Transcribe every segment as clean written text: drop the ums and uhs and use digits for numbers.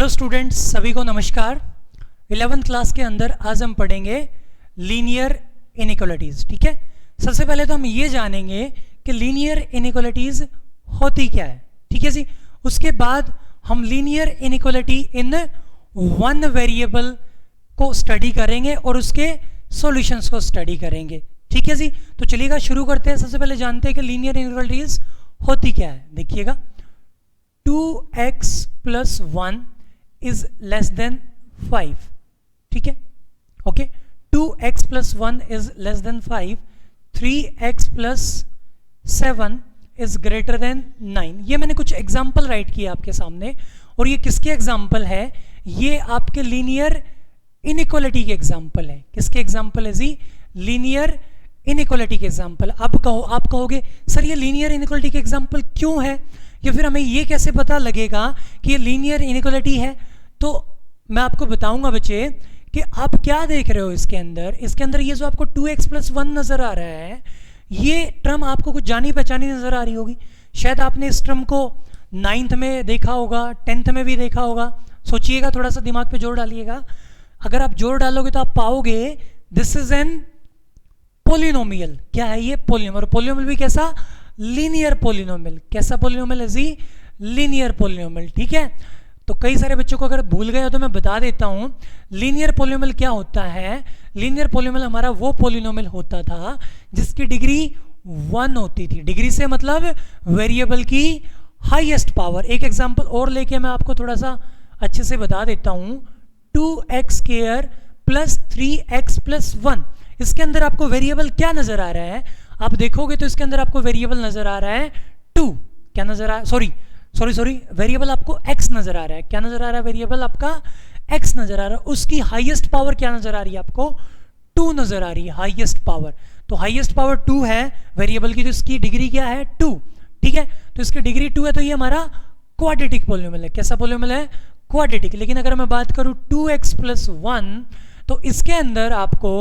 Students, सभी को नमस्कार। 11th क्लास के अंदर आज हम पढ़ेंगे लीनियर इनइक्वालिटीज़। ठीक है, सबसे पहले तो हम ये जानेंगे कि लीनियर इनइक्वालिटीज़ होती क्या है। ठीक है जी, उसके बाद हम linear inequality in one variable को स्टडी करेंगे और उसके सॉल्यूशंस को स्टडी करेंगे। ठीक है जी, तो चलिएगा शुरू करते हैं। सबसे पहले जानते हैं कि लीनियर इनइक्वालिटीज़ होती क्या है। देखिएगा, 2x + 1 इज लेस देन 5। ठीक है, okay, 2x + 1 is less then 5, 3x + 7 is greater then 9। ये मैंने कुछ एग्जाम्पल राइट किए आपके सामने, और ये किसके एग्जाम्पल है? ये आपके लीनियर इनइक्वालिटी के एग्जाम्पल है। किसके एग्जाम्पल है जी? लीनियर इनइक्वालिटी के एग्जाम्पल। आप कहोगे सर ये लीनियर इनइक्वालिटी के एग्जाम्पल क्यों है, या फिर हमें ये कैसे पता लगेगा कि ये लीनियर इनइक्वालिटी है? तो मैं आपको बताऊंगा बच्चे कि आप क्या देख रहे हो इसके अंदर ये जो आपको 2x + 1 नजर आ रहा है, ये टर्म आपको कुछ जानी पहचानी नजर आ रही होगी। शायद आपने इस टर्म को 9th में देखा होगा, 10th में भी देखा होगा। सोचिएगा, थोड़ा सा दिमाग पे जोर डालिएगा। अगर आप जोर डालोगे तो आप पाओगे दिस इज एन पोलिनोमियल। क्या है ये? पोलिनोमियल। पोलिनोमियल भी कैसा? Linear polynomial. कैसा पोलिनोमियल है जी? Linear polynomial. ठीक है, तो कई सारे बच्चों को अगर भूल गए हो तो मैं बता देता हूं लीनियर पोलिनोमियल क्या होता है। लीनियर पोलिनोमियल हमारा वो पोलिनोमियल होता था जिसकी डिग्री 1 होती थी। डिग्री से मतलब वेरिएबल की हाईएस्ट पावर। एक एग्जांपल और लेके मैं आपको थोड़ा सा अच्छे से बता देता हूं। 2x² + 3x + 1, इसके अंदर आपको वेरिएबल क्या नजर आ रहा है? आप देखोगे तो इसके अंदर आपको वेरिएबल नजर आ रहा है 2। क्या नजर आ रहा है? सॉरी, वेरिएबल आपको x नजर आ रहा है। क्या नजर आ रहा है? वेरिएबल आपका x नजर आ रहा है। उसकी हाईएस्ट पावर क्या नजर आ रही है? आपको 2 नजर आ रही है, हाईएस्ट पावर। तो हाईएस्ट पावर 2 है वेरिएबल की, तो इसकी डिग्री क्या है? 2। ठीक है, तो इसकी डिग्री 2 है, तो ये हमारा क्वाड्रेटिक पोलिनोमियल है। कैसा पोलिनोमियल है? क्वाड्रेटिक। लेकिन अगर मैं बात करूं 2x + 1, तो इसके अंदर आपको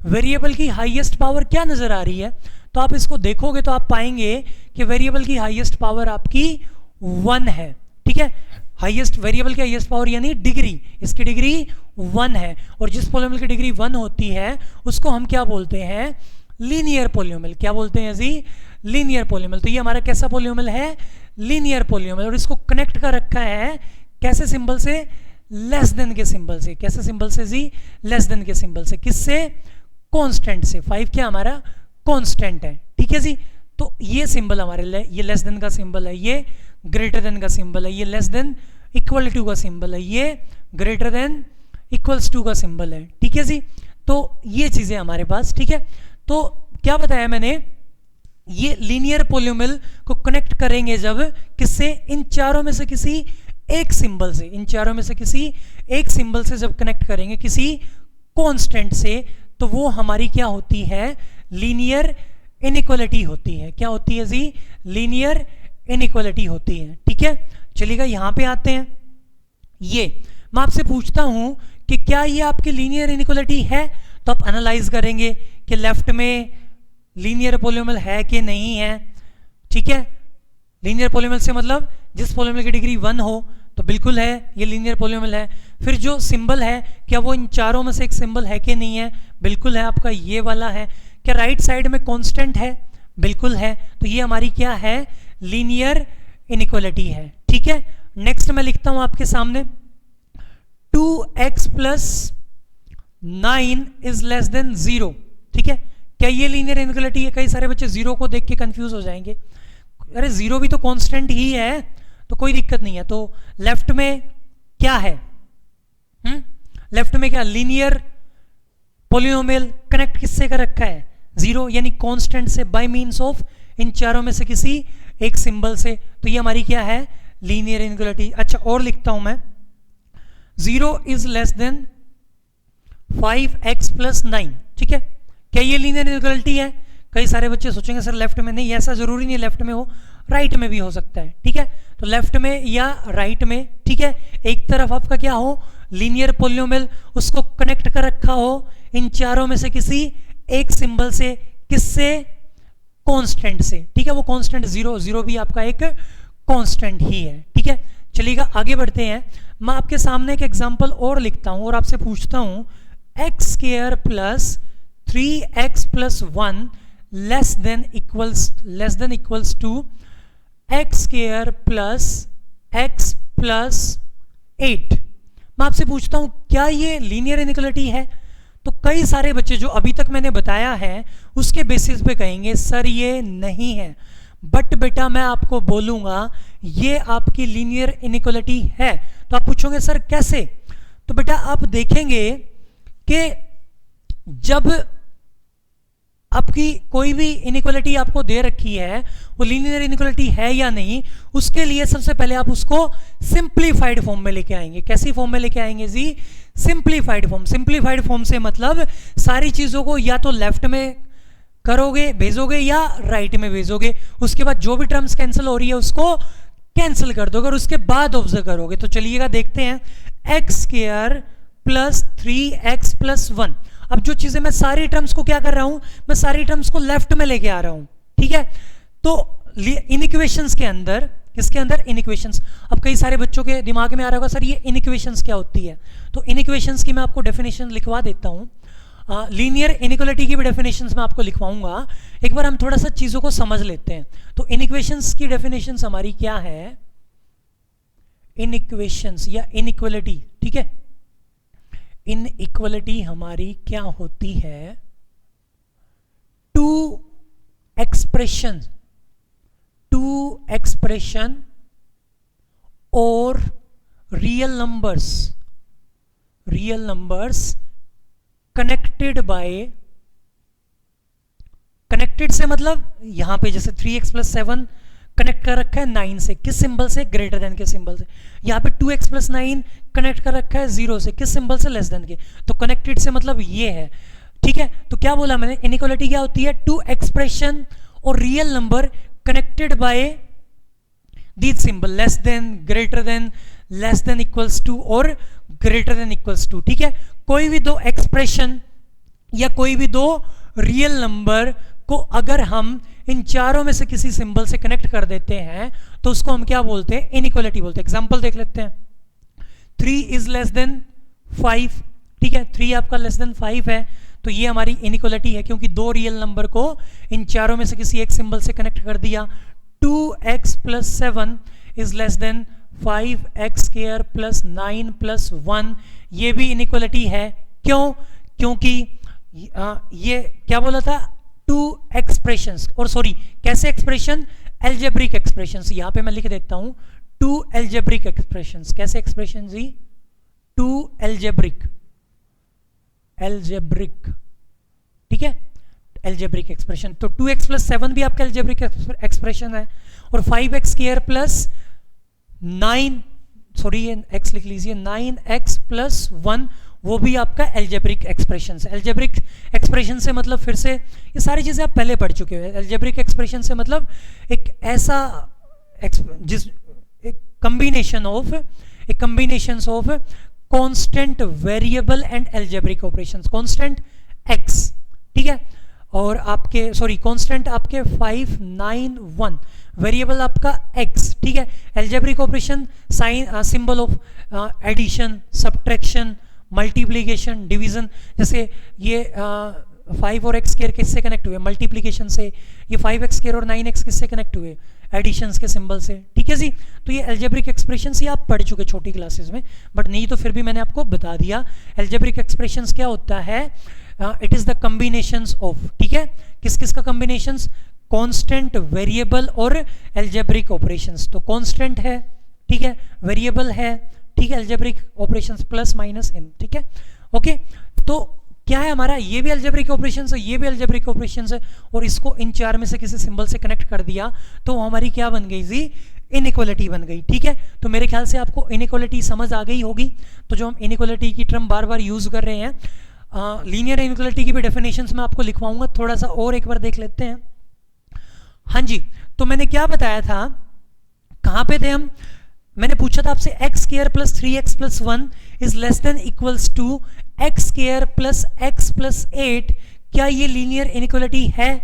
वेरिएबल की हाईएस्ट पावर क्या नजर आ रही है? तो आप इसको देखोगे तो आप पाएंगे कि वेरिएबल की हाईएस्ट पावर आपकी 1 है। ठीक है, हाईएस्ट वेरिएबल की हाईएस्ट पावर यानी डिग्री, इसकी डिग्री 1 है। और जिस पोलिनोमियल की डिग्री 1 होती है उसको हम क्या बोलते हैं? Linear polynomial. क्या बोलते हैं जी? Linear polynomial. तो ये हमारा कैसा पोलिनोमियल है? Linear polynomial. और इसको कनेक्ट कर रखा है कैसे सिंबल से? लेस देन के सिंबल से। कैसे सिंबल से जी? लेस देन के सिंबल से। किससे? कांस्टेंट से। 5 क्या हमारा कांस्टेंट है। ठीक है जी, तो ये सिंबल हमारे लिए, ये लेस देन का सिंबल है, ये ग्रेटर देन का सिंबल है, ये लेस देन इक्वल टू का सिंबल है, ये ग्रेटर देन इक्वल्स टू का सिंबल है। ठीक है जी, तो ये चीजें हमारे पास। ठीक है, तो क्या बताया मैंने? ये लीनियर पोलिनोमियल को कनेक्ट करेंगे जब किससे? इन चारों में से किसी एक सिंबल से। इन चारों में से किसी एक सिंबल से जब कनेक्ट करेंगे किसी कांस्टेंट से, तो वो हमारी क्या होती है? लीनियर इनइक्वालिटी होती है। क्या होती है जी? लीनियर इनइक्वालिटी होती है। ठीक है, चलिएगा यहां पे आते हैं। ये मैं आपसे पूछता हूं कि क्या ये आपकी लीनियर इनइक्वालिटी है? तो आप एनालाइज करेंगे कि लेफ्ट में लीनियर पोलिनोमियल है कि नहीं है। ठीक है, लीनियर पोलिनोमियल से मतलब जिस पोलिनोमियल की डिग्री 1 हो तो बिल्कुल है, ये लीनियर पोलिनोमियल है। फिर जो सिंबल है, क्या वो इन चारों में से एक सिंबल है कि नहीं है? बिल्कुल है, आपका ये वाला है। क्या राइट साइड में कांस्टेंट है? बिल्कुल है। तो ये हमारी क्या है? लीनियर इनइक्वालिटी है। ठीक है, नेक्स्ट मैं लिखता हूं आपके सामने 2x + 9 इज लेस देन 0। ठीक है, क्या ये लीनियर इनइक्वालिटी है? कई सारे बच्चे 0 को देख के कंफ्यूज हो जाएंगे। अरे 0 भी तो कांस्टेंट ही है, तो कोई दिक्कत नहीं है। तो लेफ्ट में क्या है? लेफ्ट में क्या? लीनियर पोलिनोमियल कनेक्ट किससे कर रखा है? 0 यानी कांस्टेंट से, बाय मींस ऑफ इन चारों में से किसी एक सिंबल से। तो ये हमारी क्या है? Linear inequality. अच्छा, और लिखता हूं मैं 0 इज लेस देन 5x + 9। ठीक है, क्या ये लीनियर इनइक्वालिटी है? कई सारे बच्चे सोचेंगे सर लेफ्ट में नहीं, ऐसा जरूरी नहीं लेफ्ट में हो, राइट में भी हो सकता है। ठीक है, तो लेफ्ट में या राइट में। ठीक है, एक तरफ आपका क्या हो? लीनियर पोलिनोमियल, उसको कनेक्ट कर रखा हो इन चारों में से किसी एक सिंबल से। किससे? कांस्टेंट से। ठीक है, वो कांस्टेंट 0 भी आपका एक कांस्टेंट ही है। ठीक है, चलिएगा आगे बढ़ते हैं। मैं आपके सामने एक एग्जांपल और लिखता हूं और आपसे पूछता हूं X square plus 3x plus 1 less than equals to X square plus x plus 8। मैं आपसे पूछता हूं क्या ये लीनियर इनइक्वालिटी है? तो कई सारे बच्चे जो अभी तक मैंने बताया है उसके बेसिस पे कहेंगे सर ये नहीं है, बट बेटा मैं आपको बोलूंगा ये आपकी लीनियर इनइक्वालिटी है। तो आप पूछोगे सर कैसे? तो बेटा आप देखेंगे कि जब आपकी कोई भी इनइक्वालिटी आपको दे रखी है वो लीनियर इनइक्वालिटी है या नहीं, उसके लिए सबसे पहले आप उसको सिंप्लीफाइड फॉर्म में लेके आएंगे। कैसी फॉर्म में लेके आएंगे जी? Simplified form. सिंप्लीफाइड फॉर्म से मतलब सारी चीजों को या तो लेफ्ट में करोगे भेजोगे या राइट में भेजोगे, उसके बाद जो भी टर्म्स कैंसिल हो रही है उसको कैंसिल कर दोगे और उसके बाद ऑब्जर्व करोगे। तो चलिएगा देखते हैं x square plus 3x plus 1। अब जो चीजें मैं सारी टर्म्स को क्या कर रहा हूं, मैं सारी टर्म्स को लेफ्ट में लेके आ रहा हूं, ठीक है। तो इनइक्वेशंस के अंदर, किसके अंदर? इनइक्वेशंस। अब कई सारे बच्चों के दिमाग में आ रहा होगा सर ये इनइक्वेशंस क्या होती है? तो इनइक्वेशंस की मैं आपको डेफिनेशन लिखवा देता हूं। लीनियर इनइक्वालिटी की भी डेफिनेशंस मैं आपको लिखवाऊंगा। एक बार हम थोड़ा सा चीजों को समझ लेते हैं। तो इनइक्वेशंस की डेफिनेशंस हमारी क्या है? इनइक्वेशंस या इनइक्वालिटी, ठीक है। इनइक्वालिटी हमारी क्या होती है? टू एक्सप्रेशन और रियल नंबर्स कनेक्टेड से मतलब यहां पे जैसे 3x प्लस 7 कनेक्ट कर रखा है 9 से, किस सिंबल से? ग्रेटर देन के सिंबल से। यहां पे 2x प्लस 9 कनेक्ट कर रखा है 0 से, किस सिंबल से? लेस देन के। तो कनेक्टेड से मतलब ये है, ठीक है। तो क्या बोला मैंने? इनइक्वालिटी क्या होती है? टू एक्सप्रेशन और real number connected by these symbol less than, greater than, less than equals to और ग्रेटर देन इक्वल्स टू, ठीक है। कोई भी दो एक्सप्रेशन या कोई भी दो रियल नंबर को अगर हम इन चारों में से किसी सिंबल से कनेक्ट कर देते हैं तो उसको हम क्या बोलते हैं? इनइक्वालिटी बोलते हैं। एग्जांपल देख लेते हैं। 3 इज लेस देन 5, ठीक है। 3 आपका लेस देन 5 है, तो ये हमारी इनइक्वालिटी है क्योंकि दो रियल नंबर को इन चारों में से किसी एक सिंबल से कनेक्ट कर दिया। 2x plus 7 is less then 5x square plus 9 plus 1, ये भी इनइक्वालिटी है। क्यों? क्योंकि ये क्या बोला था? टू एक्सप्रेशंस, और सॉरी कैसे एक्सप्रेशन? Algebraic expressions. यहां पे मैं लिख देता हूं टू एल्जेब्रिक एक्सप्रेशंस। कैसे एक्सप्रेशन जी? टू एल्जेब्रिक, ठीक है, एल्जेब्रिक एक्सप्रेशन। तो 2x प्लस 7 भी आपका एल्जेब्रिक एक्सप्रेशन है, और 5x स्क्वायर प्लस 9, सॉरी ये x लिख लीजिए, 9x प्लस 1, वो भी आपका एल्जेब्रिक एक्सप्रेशन है। एल्जेब्रिक एक्सप्रेशन से मतलब फिर से ये सारी चीजें आप पहले पढ़ चुके हो। एल्जेब्रिक एक्सप्रेशन से मतलब एक ऐसा combination of constant variable and algebraic operations. Constant x, ठीक है, और आपके सॉरी कांस्टेंट आपके 5, 9, 1, वेरिएबल आपका x, ठीक है। Algebraic operation sign symbol of addition, subtraction, multiplication, division. जैसे ये 5 और x स्क्वायर किससे कनेक्ट हुए? मल्टीप्लिकेशन से। ये 5x स्क्वायर और 9x किससे कनेक्ट हुए? एडिशंस के सिंबल से, ठीक है जी। तो ये एल्जेब्रिक एक्सप्रेशन ही आप पढ़ चुके छोटी क्लासेस में, बट नहीं तो फिर भी मैंने आपको बता दिया। एल्जेब्रिक एक्सप्रेशंस क्या होता है? It is the combinations of, ठीक है, किस किस का कॉम्बिनेशंस? कांस्टेंट, वेरिएबल और एल्जेब्रिक ऑपरेशंस। तो कांस्टेंट है, ठीक है, वेरिएबल है, ठीक है, algebraic operations plus minus n, ठीक है, ओके। तो क्या है हमारा? ये भी एल्जेब्रिक ऑपरेशंस है, ये भी एल्जेब्रिक ऑपरेशंस है, और इसको इन चार में से किसी सिंबल से कनेक्ट कर दिया तो हमारी क्या बन गई जी? इनइक्वालिटी बन गई, ठीक है। तो मेरे ख्याल से आपको इनइक्वालिटी समझ आ गई होगी। तो जो हम इनइक्वालिटी की टर्म बार बार यूज कर रहे हैं, लीनियर इनइक्वालिटी की भी डेफिनेशंस मैं आपको लिखवाऊंगा, थोड़ा सा और एक बार देख लेते हैं। हाँ जी, तो मैंने क्या बताया था, कहां पे थे हम? मैंने पूछा था आपसे x square plus 3x plus 1 is less than equals to x square plus x plus 8, क्या ये लीनियर इनइक्वालिटी है?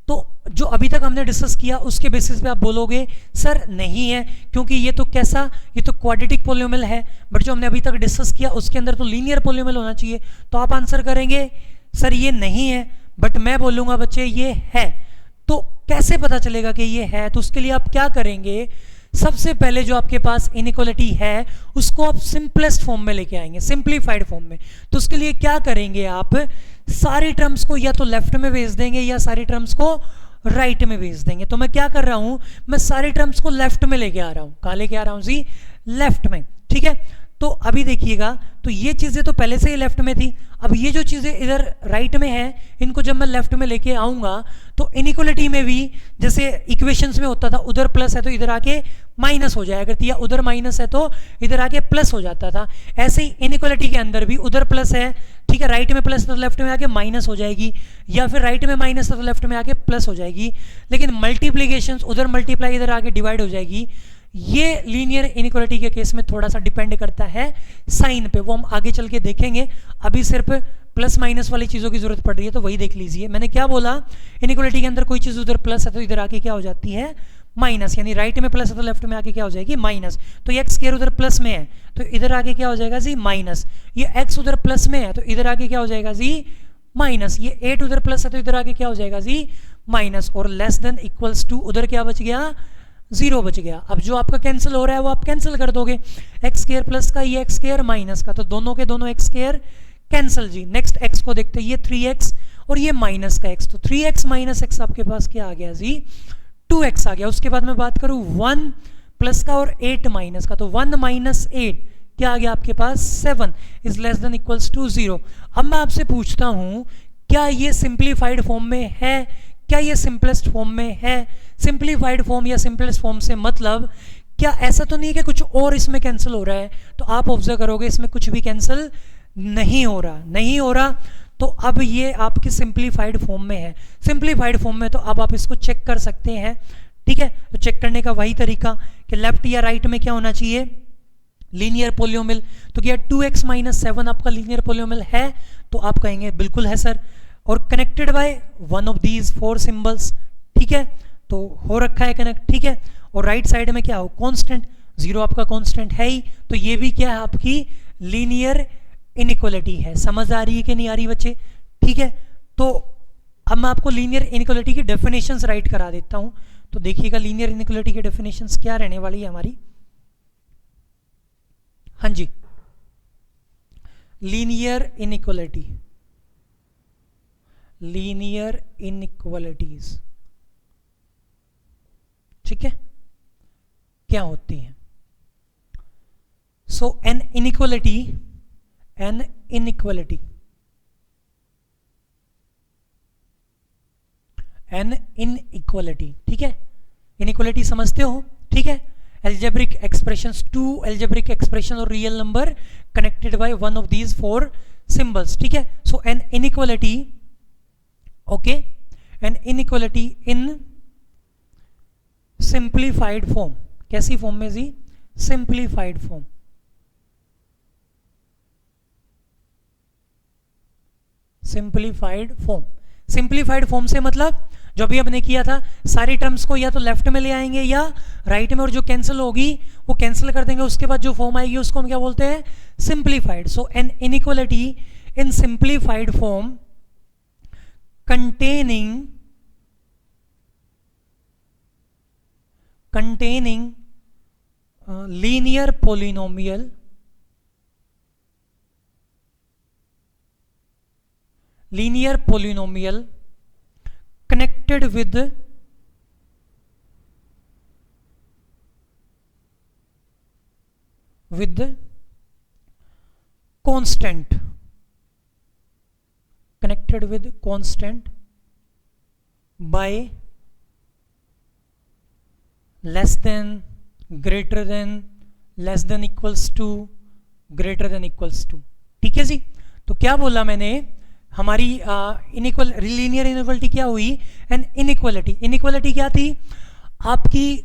तो जो अभी तक हमने डिस्कस किया उसके बेसिस पे आप बोलोगे सर नहीं है, क्योंकि ये तो कैसा, ये तो क्वाड्रेटिक पोलिनोमियल है, बट जो हमने अभी तक डिस्कस किया उसके अंदर तो लीनियर पोलिनोमियल होना चाहिए। तो आप आंसर करेंगे सर ये नहीं है, बट मैं बोलूंगा बच्चे ये है। तो कैसे पता चलेगा कि ये है? तो उसके लिए आप क्या करेंगे, सबसे पहले जो आपके पास इनइक्वालिटी है उसको आप सिंपलेस्ट फॉर्म में लेके आएंगे, सिंप्लीफाइड फॉर्म में। तो उसके लिए क्या करेंगे, आप सारी टर्म्स को या तो लेफ्ट में भेज देंगे या सारी टर्म्स को राइट में भेज देंगे। तो मैं क्या कर रहा हूं, मैं सारी टर्म्स को लेफ्ट में लेके आ रहा हूं। कहां लेके आ रहा हूं जी? लेफ्ट में। ठीक है, तो अभी देखिएगा, तो ये चीजें तो पहले से ही लेफ्ट में थी, अब ये जो चीजें इधर राइट में है इनको जब मैं लेफ्ट में लेके आऊंगा तो इनइक्वालिटी में भी जैसे इक्वेशंस में होता था, उधर प्लस है तो इधर आके माइनस हो जाया करती है, उधर माइनस है तो इधर आके प्लस हो जाता था। ऐसे ही इनइक्वालिटी के अंदर भी उधर प्लस है, ठीक है, राइट में प्लस तो लेफ्ट में आके माइनस हो जाएगी, या फिर राइट में माइनस तो लेफ्ट में आके प्लस हो जाएगी। लेकिन मल्टीप्लीकेशंस उधर मल्टीप्लाई इधर आके डिवाइड हो जाएगी। ये लीनियर इनइक्वालिटी के केस में थोड़ा सा डिपेंड करता है साइन पे, वो हम आगे चल के देखेंगे। अभी सिर्फ प्लस माइनस वाली चीज़ों की जरूरत पड़ रही है, तो वही देख लीजिए। मैंने क्या बोला, इनइक्वालिटी के अंदर कोई चीज़ उधर प्लस है तो इधर आके क्या हो जाती है, माइनस, यानी राइट में प्लस है तो लेफ्ट में आके क्या हो जाएगी, माइनस। तो ये एक्स स्क्वायर उधर प्लस में है तो इधर आके क्या हो जाएगा जी, माइनस। ये एक्स उधर प्लस में है तो इधर आके क्या हो जाएगा जी, माइनस। ये 8 उधर प्लस है तो इधर आके क्या हो जाएगा जी, माइनस। और लेस देन इक्वल्स टू उधर क्या बच गया, 0 बच गया। अब जो आपका कैंसिल हो रहा है वो आप कैंसिल कर दोगे, एक्स स्क्वायर प्लस का, ये एक्स स्क्वायर माइनस का, तो दोनों के दोनों एक्स स्क्वायर कैंसिल जी। नेक्स्ट एक्स को देखते हैं, ये 3x और ये माइनस का x, तो 3x माइनस एक्स आपके पास क्या आ गया जी, 2x आ गया। उसके बाद मैं बात करूं 1 प्लस का और 8 माइनस का, तो 1 माइनस 8 क्या आ गया आपके पास, 7 is less than equals to 0। अब मैं आपसे पूछता हूं क्या ये सिंप्लीफाइड फॉर्म में है, क्या ये सिंपलेस्ट फॉर्म में है? सिंप्लीफाइड फॉर्म या सिंपलेस्ट फॉर्म से मतलब क्या ऐसा तो नहीं है कि कुछ और इसमें कैंसिल हो रहा है? तो आप ऑब्जर्व करोगे इसमें कुछ भी कैंसिल नहीं हो रहा, नहीं हो रहा। तो अब ये आपकी सिंप्लीफाइड फॉर्म में है। सिंप्लीफाइड फॉर्म में तो अब आप इसको चेक कर सकते हैं, ठीक है। तो चेक करने का वही तरीका कि लेफ्ट या राइट में क्या होना चाहिए, लीनियर पोलिनोमियल। तो क्या 2x माइनस 7 आपका लीनियर पोलिनोमियल है? तो आप कहेंगे बिल्कुल है सर। और connected by one of these 4 symbols, ठीक है, तो हो रखा है कनेक्ट, ठीक है। और राइट साइड में क्या हो, कांस्टेंट, 0 आपका कांस्टेंट है ही, तो ये भी क्या है आपकी लीनियर इनइक्वालिटी है। समझ आ रही है कि नहीं आ रही बच्चे? ठीक है, तो अब मैं आपको लीनियर इनइक्वालिटी की डेफिनेशंस राइट करा देता हूं। तो देखिएगा लीनियर इनइक्वालिटी की डेफिनेशंस क्या रहने वाली है हमारी। हाँ जी, लीनियर इनइक्वालिटी, लीनियर इनइक्वालिटीज, ठीक है, क्या होती हैं? So an inequality, an inequality, an inequality, ठीक है, इनइक्वालिटी समझते हो, ठीक है। एल्जेब्रिक एक्सप्रेशंस, 2 एल्जेब्रिक एक्सप्रेशन और real number connected by one of these 4 symbols, ठीक है। So an inequality, okay, an inequality in simplified form, कैसी फॉर्म में जी, simplified form, simplified form. Simplified form से मतलब जो भी हमने किया था, सारी टर्म्स को या तो लेफ्ट में ले आएंगे या राइट में, और जो कैंसिल होगी वो कैंसिल कर देंगे, उसके बाद जो फॉर्म आएगी उसको हम क्या बोलते हैं, simplified. So an inequality in simplified form containing linear polynomial connected with constant, connected with constant by less than, greater than, less than equals to, greater than equals to, ठीक है जी। तो क्या बोला मैंने, हमारी इनइक्वल लीनियर इनइक्वालिटी क्या हुई, N inequality. Inequality क्या थी आपकी,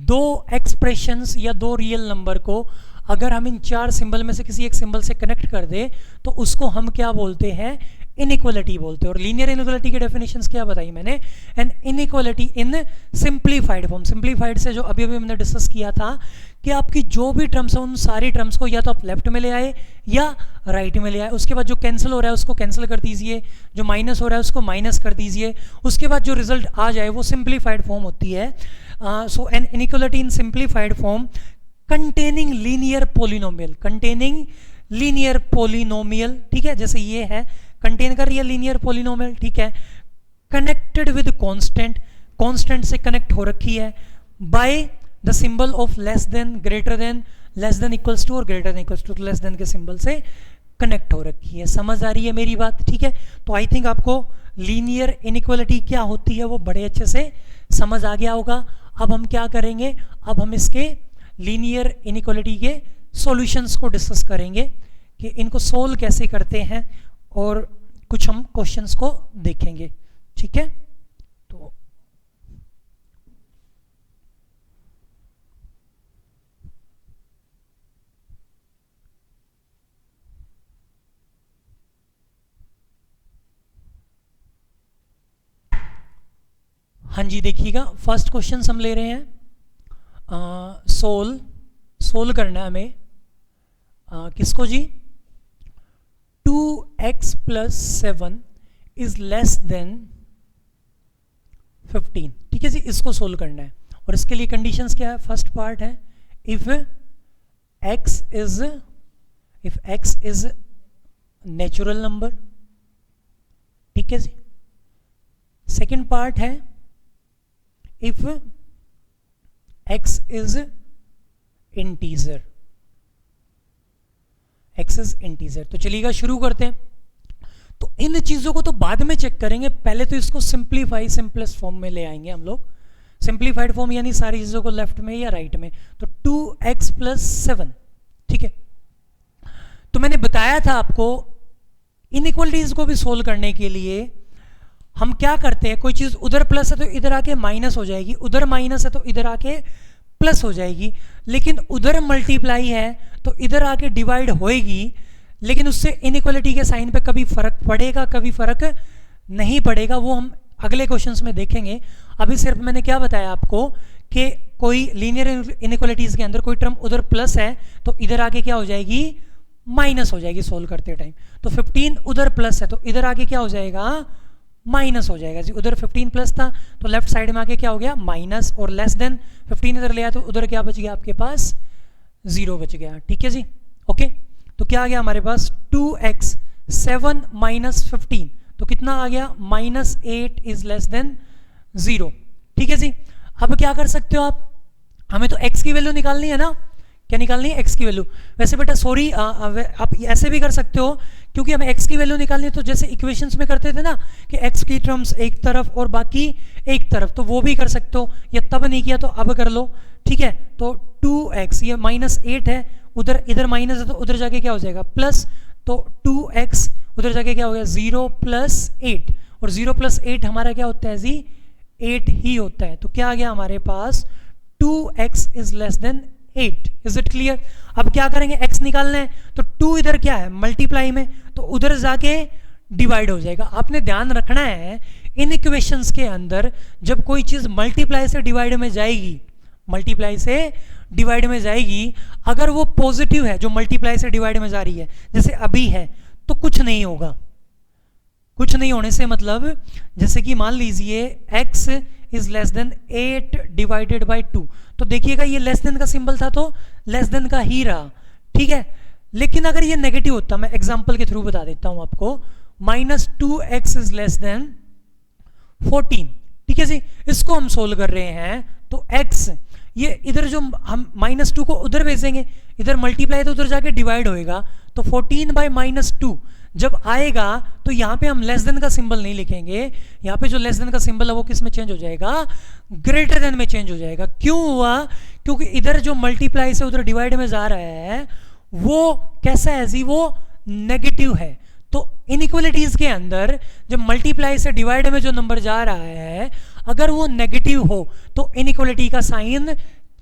2 एक्सप्रेशंस या 2 रियल नंबर को अगर हम इन 4 सिंबल में से किसी एक सिंबल से कनेक्ट कर दे तो उसको हम क्या बोलते हैं, इनइक्वालिटी बोलते हैं। और लीनियर इनइक्वालिटी की डेफिनेशंस क्या बताई मैंने, an inequality in simplified form. Simplified से जो अभी अभी हमने डिस्कस किया था कि आपकी जो भी टर्म्स है उन सारी टर्म्स को या तो आप लेफ्ट में ले आए या राइट में ले आए, उसके बाद जो कैंसिल हो रहा है उसको कैंसिल कर दीजिए, जो माइनस हो रहा है उसको माइनस कर दीजिए, उसके बाद जो रिजल्ट आ जाए वो सिंप्लीफाइड फॉर्म होती है। So an inequality in simplified form containing linear polynomial, containing linear polynomial, ठीक है, जैसे ये है कंटेन कर रही है लीनियर पोलिनोमियल, ठीक है, कनेक्टेड विद कांस्टेंट, कांस्टेंट से कनेक्ट हो रखी है by the symbol of less than, greater than, less than equals to और greater than equals to, less than के सिंबल से कनेक्ट हो रखी है। समझ आ रही है मेरी बात, ठीक है। तो आई थिंक आपको लीनियर इनइक्वालिटी क्या होती है वो बड़े अच्छे से समझ आ गया होगा। अब हम क्या करेंगे, अब हम इसके लीनियर इनइक्वालिटी के सॉल्यूशंस को डिस्कस करेंगे कि इनको सोल्व कैसे करते हैं और कुछ हम क्वेश्चंस को देखेंगे, ठीक है। तो हाँ जी, देखिएगा फर्स्ट क्वेश्चन हम ले रहे हैं सोल्व करना है हमें किसको जी, 2x + 7 इज लेस देन 15, ठीक है जी, इसको सोल्व करना है। और इसके लिए कंडीशंस क्या है, फर्स्ट पार्ट है if x is natural number, ठीक है जी। सेकंड पार्ट है if x is integer, x is integer. तो चलिएगा शुरू करते हैं। तो इन चीजों को तो बाद में चेक करेंगे, पहले तो इसको सिंपलेस्ट फॉर्म में ले आएंगे हम लोग। सिंप्लीफाइड फॉर्म यानी सारी चीजों को लेफ्ट में या राइट में। तो 2x + 7, ठीक है। तो मैंने बताया था आपको इनइक्वालिटीज को भी सोल्व करने के लिए हम क्या करते हैं, कोई चीज उधर प्लस है तो इधर आके माइनस हो जाएगी, उधर माइनस है तो इधर आके प्लस हो जाएगी, लेकिन उधर मल्टीप्लाई है तो इधर आके डिवाइड होएगी, लेकिन उससे इनइक्वालिटी के साइन पे कभी फर्क पड़ेगा कभी फर्क नहीं पड़ेगा, वो हम अगले क्वेश्चंस में देखेंगे। अभी सिर्फ मैंने क्या बताया आपको कि कोई लीनियर इनइक्वालिटीज के अंदर कोई टर्म उधर प्लस है तो इधर आके क्या हो जाएगी, माइनस हो जाएगी सोल्व करते टाइम। तो 15 उधर प्लस है तो इधर आके क्या हो जाएगा, माइनस हो जाएगा जी। उधर 15 प्लस था तो लेफ्ट साइड में आके क्या हो गया, माइनस, और लेस देन 15 इधर ले आया तो उधर क्या बच गया आपके पास, 0 बच गया, ठीक है जी, ओके। तो क्या आ गया हमारे पास, 2x 7 - 15, तो कितना आ गया, -8 इज लेस देन 0, ठीक है जी। अब क्या कर सकते हो आप, हमें तो x की वैल्यू निकालनी है ना, क्या निकालनी है, x की वैल्यू। वैसे बेटा सॉरी आप ऐसे भी कर सकते हो, क्योंकि हमें x की वैल्यू निकालनी है तो जैसे इक्वेशंस में करते थे ना कि x की टर्म्स एक तरफ और बाकी एक तरफ, तो वो भी कर सकते हो, या तब नहीं किया तो अब कर लो, ठीक है। तो 2x, ये -8 है, उधर इधर माइनस है तो उधर जाके क्या हो जाएगा प्लस, तो 2x उधर जाके क्या हो गया 0 + 8, और 0 + 8 हमारा क्या होता है जी, 8 ही होता है। तो क्या आ गया हमारे पास, 2x is less then 8, is it clear. अब क्या करेंगे, x निकालना है तो 2 इधर क्या है मल्टीप्लाई में, तो उधर जाके डिवाइड हो जाएगा। आपने ध्यान रखना है इन इक्वेशंस के अंदर जब कोई चीज मल्टीप्लाई से डिवाइड में जाएगी, मल्टीप्लाई से डिवाइड में जाएगी, अगर वो पॉजिटिव है जो मल्टीप्लाई से डिवाइड में जा रही है, जैसे अभी है, तो कुछ नहीं होगा। कुछ नहीं होने से मतलब जैसे कि मान लीजिए x is less then 8 divided by 2, तो देखिएगा ये लेस देन का सिंबल था तो लेस देन का ही रहा, ठीक है। लेकिन अगर ये नेगेटिव होता, मैं एग्जांपल के थ्रू बता देता हूं आपको, -2x इज लेस देन 14, ठीक है जी। इसको हम सोल्व कर रहे हैं तो x, ये इधर जो हम -2 को उधर भेजेंगे, इधर मल्टीप्लाई तो उधर जाके डिवाइड होएगा, तो 14 बाई -2 जब आएगा तो यहाँ पे हम लेस देन का सिंबल नहीं लिखेंगे, यहाँ पे जो लेस देन का सिंबल है वो किस में चेंज हो जाएगा, ग्रेटर देन में चेंज हो जाएगा। क्यों हुआ, क्योंकि इधर जो मल्टीप्लाई से उधर डिवाइड में जा रहा है वो कैसा है जी, वो नेगेटिव है। तो इनइक्वालिटीज के अंदर जब मल्टीप्लाई से डिवाइड में जो नंबर जा रहा है अगर वो नेगेटिव हो तो इनइक्वालिटी का साइन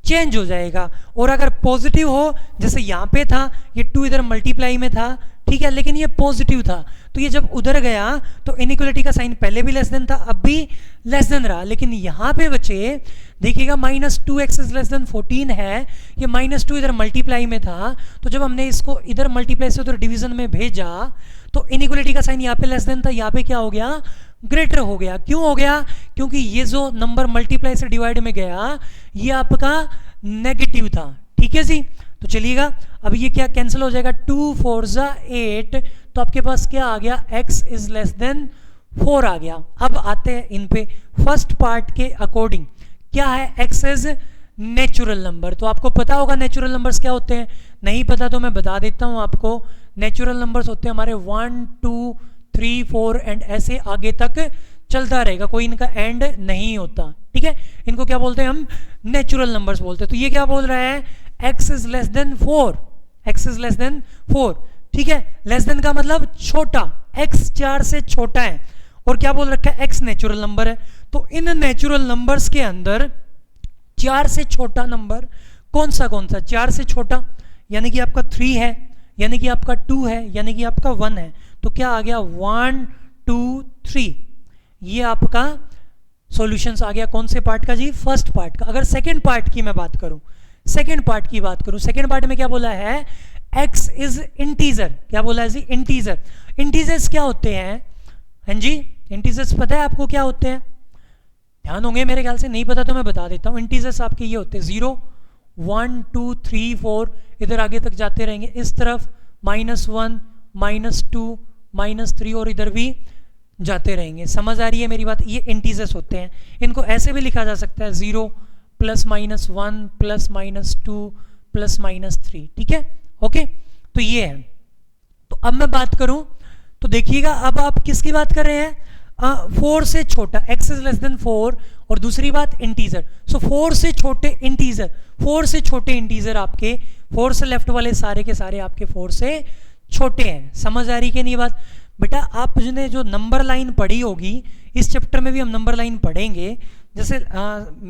चेंज हो जाएगा, और अगर पॉजिटिव हो, जैसे यहाँ पे था ये 2 इधर मल्टीप्लाई में था, ठीक है, लेकिन ये पॉजिटिव था, तो तो ये जब उधर गया तो इनइक्वलिटी का साइन पहले भी लेस देन था, अब भी लेस देन रहा, लेकिन यहाँ पे बच्चे देखिएगा -2x इज लेस देन 14 है, ये -2 इधर मल्टीप्लाई में था, तो जब हमने इसको इधर मल्टीप्लाई से उधर डिवीजन में भेजा तो इनइक्वलिटी का साइन यहाँ पे लेस देन था, यहाँ पे क्या हो गया, ग्रेटर हो गया। क्यों हो गया, क्योंकि ये जो नंबर मल्टीप्लाई से डिवाइड में गया ये आपका नेगेटिव था। ठीक है जी, तो चलिएगा अब ये क्या कैंसिल हो जाएगा, 2 4 8, तो आपके पास क्या आ गया, x इज लेस देन 4 आ गया। अब आते हैं इन पे फर्स्ट पार्ट के अकॉर्डिंग, क्या है, x इज नेचुरल नंबर। तो आपको पता होगा नेचुरल नंबर्स क्या होते हैं, नहीं पता तो मैं बता देता हूं आपको। नेचुरल नंबर्स होते हैं हमारे 1 2 3 4 एंड ऐसे आगे तक चलता रहेगा, कोई इनका एंड नहीं होता। ठीक है, इनको क्या बोलते हैं हम, नेचुरल नंबर्स बोलते हैं। तो ये क्या बोल रहा है, x is less then 4, x is less then 4। ठीक है, लेस देन का मतलब छोटा, x 4 से छोटा है, और क्या बोल रखा है, x नेचुरल नंबर है। तो इन नेचुरल नंबर्स के अंदर 4 से छोटा नंबर कौन सा 4 से छोटा, यानी कि आपका 3 है, यानी कि आपका 2 है, यानी कि आपका 1 है। तो क्या आ गया, 1 2 3, ये आपका सॉल्यूशंस आ गया। कौन से पार्ट का जी, फर्स्ट पार्ट का। अगर सेकंड पार्ट की मैं बात करूं, सेकंड पार्ट की बात करूं, सेकंड पार्ट में क्या बोला है, x इज इंटीजर। क्या बोला है जी, इंटीजर। इंटीजर्स क्या होते हैं, हाँ जी, इंटीजर्स पता है आपको क्या होते हैं, ध्यान होंगे मेरे ख्याल से, नहीं पता तो मैं बता देता हूं। इंटीजर्स आपके ये होते हैं 0 1 2 3 4, इधर आगे तक जाते रहेंगे, इस तरफ -1 -2 -3, और इधर भी जाते रहेंगे। समझ आ रही है मेरी बात, ये इंटीजर्स होते हैं। इनको ऐसे भी लिखा जा सकता है 0 +-1 +-2 +-3। ठीक है, ओके, तो ये है। तो अब मैं बात करूं तो देखिएगा, अब आप किसकी बात कर रहे हैं, 4 से छोटा, x इज लेस देन 4, और दूसरी बात इंटीजर। सो 4 से छोटे इंटीजर, 4 से छोटे इंटीजर आपके 4 से लेफ्ट वाले सारे के सारे आपके 4 से छोटे हैं। समझ आ रही कि नहीं बात बेटा, आपने जो नंबर लाइन पढ़ी होगी, इस चैप्टर में भी हम नंबर लाइन पढ़ेंगे। जैसे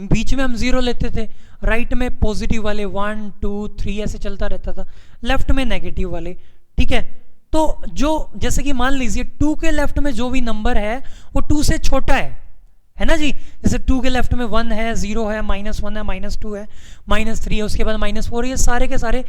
बीच में हम 0 लेते थे, राइट में पॉजिटिव वाले 1 2 3 ऐसे चलता रहता था, लेफ्ट में नेगेटिव वाले। ठीक है, तो जो जैसे कि मान लीजिए 2 के लेफ्ट में जो भी नंबर है वो 2 से छोटा है ना जी। जैसे 2 के लेफ्ट में 1 है, 0 है, -1 है, -2 है, -3 है, उसके बाद -4, ये सारे के सारे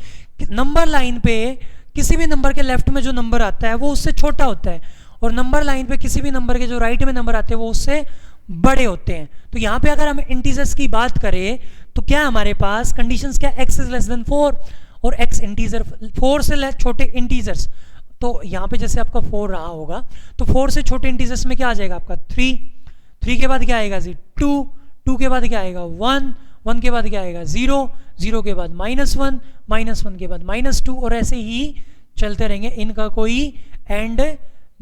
नंबर लाइन पे किसी भी नंबर के लेफ्ट में जो नंबर आता है वो उससे छोटा होता है, और नंबर लाइन पे किसी भी नंबर के जो राइट में नंबर आते हैं वो उससे बड़े होते हैं। तो यहाँ पे अगर हम इंटीजर्स की बात करें तो क्या हमारे पास कंडीशंस क्या, x इज लेस देन 4 और x इंटीजर 4 से छोटे इंटीजर्स। तो यहाँ पे जैसे आपका 4 रहा होगा, तो 4 से छोटे इंटीजर्स में क्या आ जाएगा आपका 3, 3 के बाद क्या आएगा जी 2, 2 के बाद क्या आएगा 1, 1 के बाद क्या आएगा 0, 0 के बाद -1, -1 के बाद -2, और ऐसे ही चलते रहेंगे, इनका कोई एंड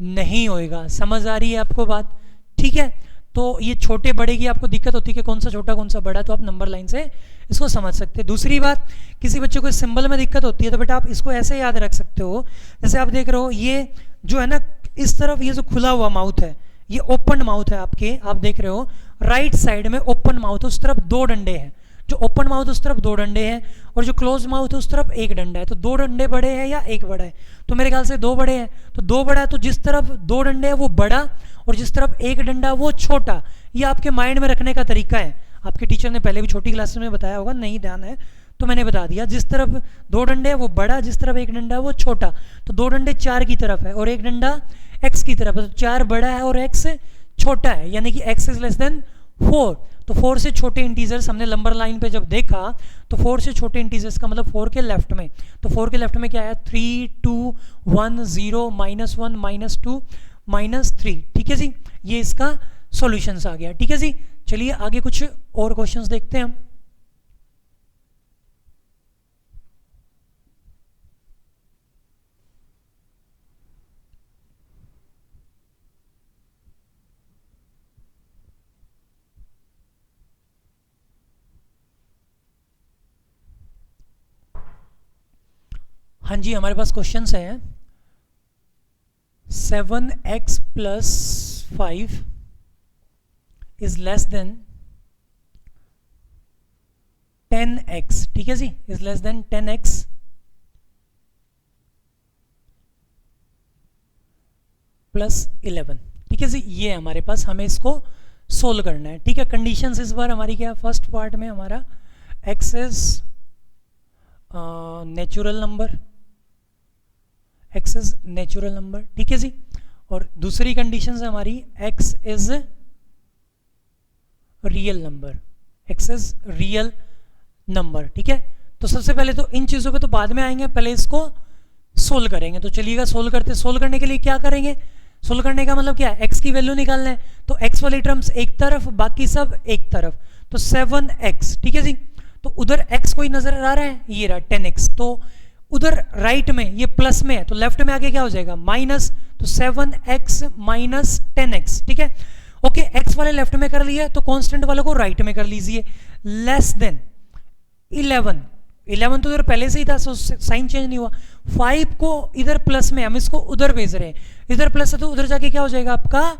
नहीं होएगा। समझ आ रही है आपको बात, ठीक है। तो ये छोटे बड़े की आपको दिक्कत होती है कि कौन सा छोटा कौन सा बड़ा, तो आप नंबर लाइन से इसको समझ सकते हैं। दूसरी बात, किसी बच्चे को सिंबल में दिक्कत होती है तो बेटा आप इसको ऐसे याद रख सकते हो, जैसे आप देख रहे हो ये जो है ना, इस तरफ ये जो खुला हुआ माउथ है, ये ओपन माउथ है आपके, आप देख रहे हो राइट साइड में ओपन माउथ, उस तरफ 2 डंडे हैं। जो ओपन माउथ उस तरफ 2 डंडे हैं, और जो क्लोज माउथ है उस तरफ 1 डंडा है। तो 2 डंडे बड़े हैं या 1 बड़ा है, तो मेरे ख्याल से 2 बड़े हैं। तो 2 बड़ा है, तो जिस तरफ 2 डंडे हैं वो बड़ा, और जिस तरफ 1 डंडा वो छोटा। ये आपके माइंड में रखने का तरीका है, आपके टीचर ने पहले भी छोटी क्लास में बताया होगा, नहीं ध्यान है तो मैंने बता दिया। जिस तरफ 2 डंडे है वो बड़ा, जिस तरफ 1 डंडा है वो छोटा। तो 2 डंडे 4 की तरफ है और 1 डंडा x की तरफ है, तो 4 बड़ा है और x छोटा है, यानी कि x इज लेस देन 4। तो 4 से छोटे इंटीजर्स हमने नंबर लाइन पे जब देखा, तो 4 से छोटे इंटीजर्स का मतलब 4 के लेफ्ट में, तो 4 के लेफ्ट में क्या है 3 2 1 0 -1 -2 -3। ठीक है जी, ये इसका सॉल्यूशंस आ गया। ठीक है जी, चलिए आगे कुछ और क्वेश्चंस देखते हैं हम। हाँ जी, हमारे पास क्वेश्चंस हैं। 7x + 5 is less than 10x। ठीक है जी, is less than 10x plus 11। ठीक है जी, ये हमारे पास, हमें इसको सोल्व करना है। ठीक है, कंडीशंस इस बार हमारी क्या है, फर्स्ट पार्ट में हमारा x is natural number, x is natural number. ठीक है जी, और दूसरी कंडीशन है हमारी x is real number, x is real number. ठीक है, तो सबसे पहले तो इन चीज़ों पे तो बाद में आएंगे, पहले इसको सोल्व करेंगे। तो चलिएगा सोल्व करते, सोल्व करने के लिए क्या करेंगे, सोल्व करने का मतलब क्या है, x की वैल्यू निकालना है, तो x वाली टर्म्स एक तरफ, बाकी सब एक तरफ, तो 7x। ठीक है जी, तो उधर x कोई नजर आ रहा है, ये रहा 10x, तो उधर राइट में ये प्लस में है, तो लेफ्ट में आगे क्या हो जाएगा माइनस, तो 7x माइनस 10x। ठीक है, ओके, x वाले लेफ्ट में कर लिया, तो कांस्टेंट वाले को राइट में कर लीजिए। लेस देन 11, 11 तो इधर पहले से ही था, सो साइन चेंज नहीं हुआ। 5 को इधर प्लस में, हम इसको उधर भेज रहे हैं, इधर प्लस है तो उधर जाके क्या हो जाएगा आपका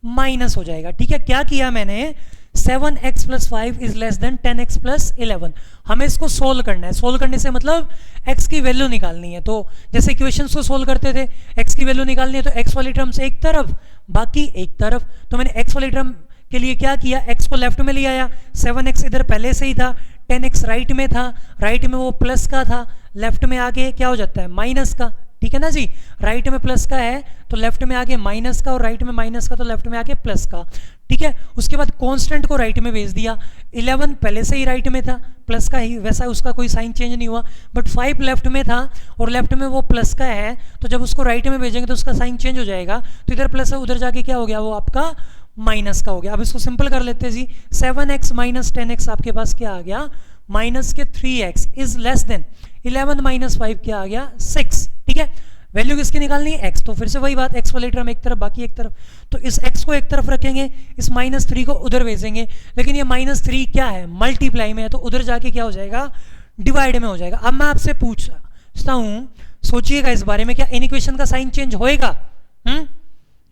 माइनस हो जाएगा। ठीक है, क्या किया मैंने, 7x plus 5 is less than 10x plus 11। हमें इसको सोल्व करना है, सोल्व करने से मतलब x की वैल्यू निकालनी है। तो जैसे इक्वेशंस को सोल्व करते थे, x की वैल्यू निकालनी है, तो x वाली टर्म्स एक तरफ, बाकी एक तरफ। तो मैंने x वाली टर्म के लिए क्या किया, x को लेफ्ट में ले आया, 7x इधर पहले से ही था, 10x राइट में था, राइट में वो प्लस का था, लेफ्ट में आगे क्या हो जाता है माइनस का। ठीक है ना जी, राइट में प्लस का है तो लेफ्ट में आगे माइनस का, और राइट में माइनस का तो लेफ्ट में आगे प्लस का। ठीक है, उसके बाद कांस्टेंट को राइट में भेज दिया, 11 पहले से ही राइट में था, प्लस का ही, वैसा उसका कोई साइन चेंज नहीं हुआ, बट 5 लेफ्ट में था और लेफ्ट में वो प्लस का है, तो जब उसको राइट में भेजेंगे तो उसका साइन चेंज हो जाएगा, तो इधर प्लस है, उधर जाके क्या हो गया, वो आपका माइनस का हो गया। अब इसको सिंपल कर लेते हैं जी, 7x माइनस 10x आपके पास क्या आ गया, माइनस के 3x is less then 11 minus 5 क्या आ गया 6। ठीक है, वैल्यू किसकी निकालनी है, x, तो फिर से वही बात, x वाली टर्म एक तरफ, बाकी एक तरफ, तो इस x को एक तरफ रखेंगे, इस -3 को उधर भेजेंगे, लेकिन ये -3 क्या है, मल्टीप्लाई में है, तो उधर जाके क्या हो जाएगा, डिवाइड में हो जाएगा। अब मैं आपसे पूछता हूं, सोचिएगा इस बारे में, क्या इन इक्वेशन का साइन चेंज होएगा?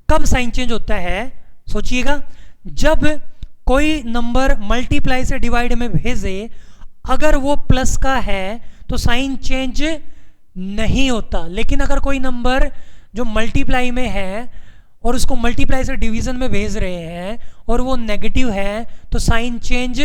कब साइन चेंज होता है, सोचिएगा, जब कोई नंबर मल्टीप्लाई से डिवाइड में भेजे, अगर वो प्लस का है तो साइन चेंज नहीं होता, लेकिन अगर कोई नंबर जो मल्टीप्लाई में है और उसको मल्टीप्लाई से डिवीजन में भेज रहे हैं और वो नेगेटिव है, तो साइन चेंज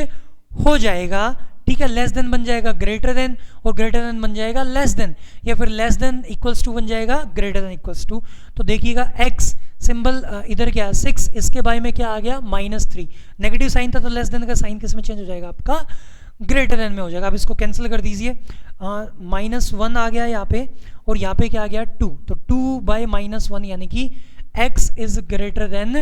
हो जाएगा। ठीक है, लेस देन बन जाएगा ग्रेटर देन, और ग्रेटर देन बन जाएगा लेस देन, या फिर लेस देन इक्वल्स टू बन जाएगा ग्रेटर देन इक्वल्स टू। तो देखिएगा x सिंबल इधर क्या है 6, इसके बाय में क्या आ गया -3, नेगेटिव साइन था तो लेस देन का साइन किस में चेंज हो जाएगा आपका, ग्रेटर देन में हो जाएगा। अब इसको कैंसिल कर दीजिए, -1 आ गया यहाँ पे, और यहाँ पे क्या आ गया 2, तो 2 बाय -1 यानी कि x is greater then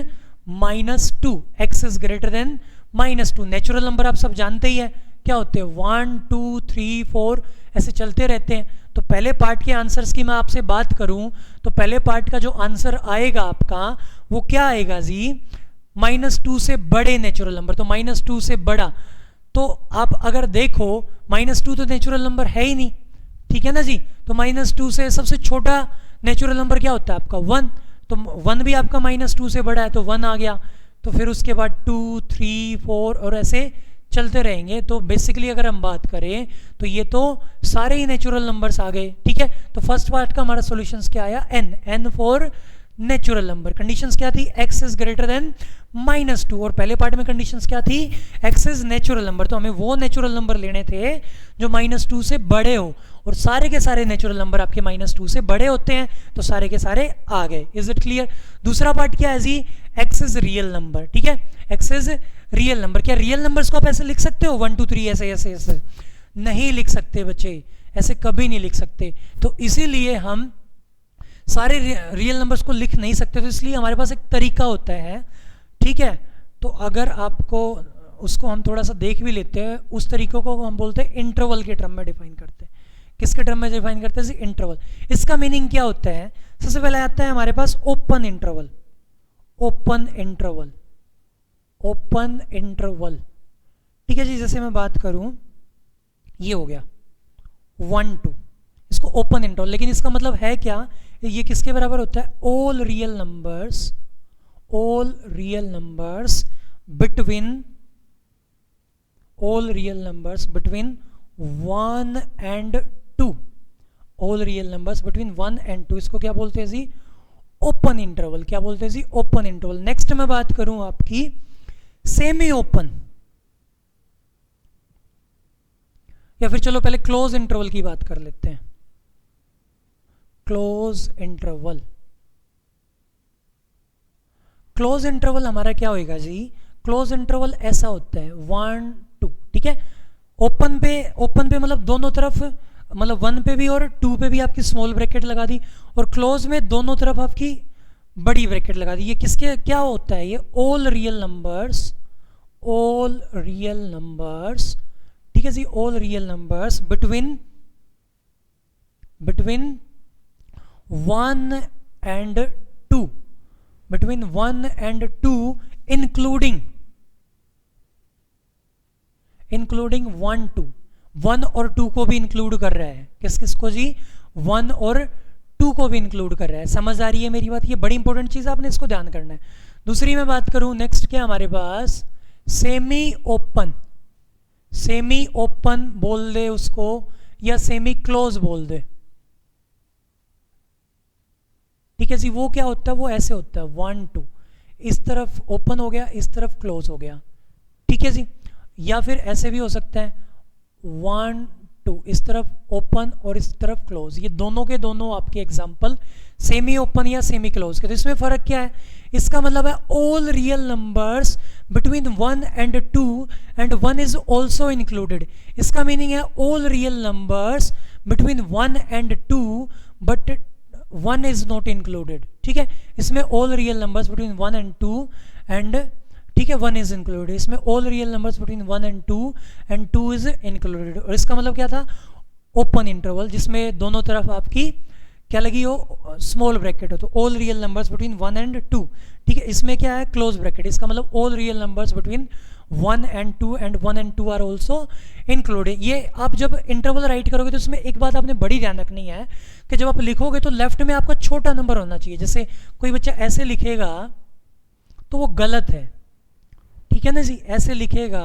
-2, x is greater then -2। Natural number आप सब जानते ही है क्या होते हैं, 1 2 3 4 ऐसे चलते रहते हैं। तो पहले पार्ट के आंसर्स की मैं आपसे बात करूं, तो पहले पार्ट का जो आंसर आएगा आपका वो क्या आएगा जी, -2 से बड़े नेचुरल नंबर, तो -2 से बड़ा। तो आप अगर देखो -2 तो नेचुरल नंबर है ही नहीं, ठीक है ना जी, तो -2 से सबसे छोटा नेचुरल नंबर क्या होता है आपका 1, तो 1 भी आपका -2 से बड़ा है, तो 1 आ गया। तो फिर उसके बाद 2 3 4 और ऐसे चलते रहेंगे। तो बेसिकली अगर हम बात करें तो ये तो सारे ही नेचुरल नंबर्स आ गए। ठीक है, तो फर्स्ट पार्ट का हमारा सॉल्यूशंस क्या आया, n for natural number. Conditions क्या थी, x इज ग्रेटर देन -2, और पहले पार्ट में कंडीशंस क्या थी, x इज नेचुरल नंबर, तो हमें वो नेचुरल नंबर लेने थे जो -2 से बड़े हो, और सारे के सारे नेचुरल नंबर आपके -2 से बड़े होते हैं, तो सारे के सारे आ गए। Is it clear? दूसरा पार्ट क्या है जी, x इज रियल नंबर। ठीक है, x इज रियल नंबर। क्या रियल नंबर्स को आप ऐसे लिख सकते हो 1 2 3 ऐसे ऐसे ऐसे? नहीं लिख सकते बच्चे, ऐसे कभी नहीं लिख सकते। तो इसीलिए हम सारे रियल नंबर्स को लिख नहीं सकते, तो इसलिए हमारे पास एक तरीका होता है। ठीक है, तो अगर आपको उसको हम थोड़ा सा देख भी लेते हैं, उस तरीकों को हम बोलते हैं इंटरवल के टर्म में डिफाइन करते हैं। किसके टर्म में डिफाइन करते हैं? इंटरवल। इसका मीनिंग क्या होता है? सबसे पहले आता है हमारे पास open interval, open interval, open interval. ठीक है जी, जैसे मैं बात करूं, ये हो गया 1 2, इसको ओपन इंटरवल, लेकिन इसका मतलब है क्या, ये किसके बराबर होता है, all real numbers, all real numbers between, all real numbers between 1 and 2, all real numbers between 1 and 2, इसको क्या बोलते हैं जी, ओपन इंटरवल, क्या बोलते हैं जी, ओपन इंटरवल। नेक्स्ट मैं बात करूं आपकी सेमी ओपन, या फिर चलो पहले क्लोज इंटरवल की बात कर लेते हैं। क्लोज इंटरवल, क्लोज इंटरवल हमारा क्या होएगा जी, क्लोज इंटरवल ऐसा होता है 1 2, ठीक है। ओपन पे मतलब दोनों तरफ, मतलब 1 पे भी और 2 पे भी आपकी स्मॉल ब्रैकेट लगा दी, और क्लोज में दोनों तरफ आपकी बड़ी ब्रैकेट लगा दी। ये किसके क्या होता है, ये all real numbers, all real numbers, ठीक है जी, all real numbers between 1 and 2, between 1 and 2 including 1 2, 1 और 2 को भी इंक्लूड कर रहा है। किस किस को जी, 1 और 2 को भी इंक्लूड कर रहा है। समझ आ रही है मेरी बात, ये बड़ी इंपॉर्टेंट चीज, आपने इसको ध्यान करना है। दूसरी मैं बात करूं नेक्स्ट, क्या हमारे पास सेमी ओपन, सेमी ओपन बोल दे उसको, या सेमी क्लोज बोल दे, ठीक है जी। वो क्या होता है, वो ऐसे होता है 1 2, इस तरफ ओपन हो गया, इस तरफ क्लोज हो गया, ठीक है जी। या फिर ऐसे भी हो सकता है 1 2, इस तरफ ओपन और इस तरफ क्लोज। ये दोनों के दोनों आपके एग्जाम्पल सेमी ओपन या सेमी क्लोज के। तो इसमें फर्क क्या है, इसका मतलब है all real numbers between 1 and 2 and 1 is also included. इसका मीनिंग है all real numbers between 1 and 2 but 1 is not included, ठीक है। इसमें all real numbers between 1 and 2 and, ठीक है, 1 इज इंक्लूडेड। इसमें all real numbers between 1 and 2 and 2 is included. और इसका मतलब क्या था, ओपन इंटरवल जिसमें दोनों तरफ आपकी क्या लगी हो, स्मॉल ब्रैकेट हो, तो all real numbers between 1 and 2, ठीक है। इसमें क्या है, क्लोज ब्रैकेट, इसका मतलब all real numbers between 1 and 2 and 1 and 2 are also included. ये आप जब इंटरवल राइट करोगे तो इसमें एक बात आपने बड़ी ध्यान रखनी है कि जब आप लिखोगे तो लेफ्ट में आपका छोटा नंबर होना चाहिए। जैसे कोई बच्चा ऐसे लिखेगा तो वो गलत है, ठीक है ना जी। ऐसे लिखेगा